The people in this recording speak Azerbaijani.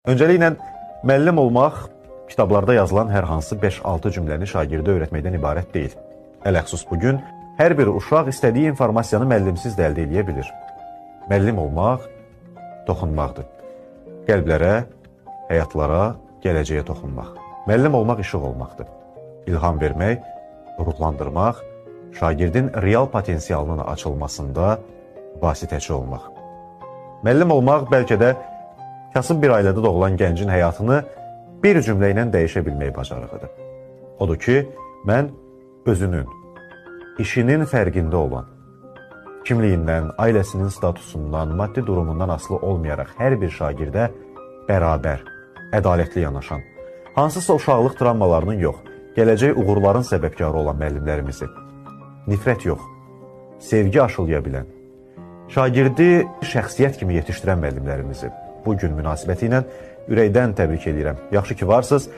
Öncəliklə, müəllim olmaq kitablarda yazılan hər hansı 5-6 cümləni şagirdə öyrətməkdən ibarət deyil. Ələxüsus bugün hər bir uşaq istədiyi informasiyanı müəllimsiz də əldə edə bilir. Müəllim olmaq toxunmaqdır. Qəlblərə, həyatlara, gələcəyə toxunmaq. Müəllim olmaq işıq olmaqdır. İlham vermək, ruhlandırmaq, şagirdin real potensialının açılmasında vasitəçi olmaq. Müəllim olmaq bəlkə də kasıb bir ailədə doğulan gəncin həyatını bir cümlə ilə dəyişə bilmək bacarığıdır. Odur ki, mən özünün, işinin fərqində olan, kimliyindən, ailəsinin statusundan, maddi durumundan asılı olmayaraq hər bir şagirdə bərabər, ədalətli yanaşan, hansısa uşaqlıq travmalarının yox, gələcək uğurların səbəbkarı olan müəllimlərimizi, nifrət yox, sevgi aşılaya bilən, şagirdi şəxsiyyət kimi yetişdirən müəllimlərimizi bu gün münasibəti ilə ürəkdən təbrik edirəm. Yaxşı ki, varsınız.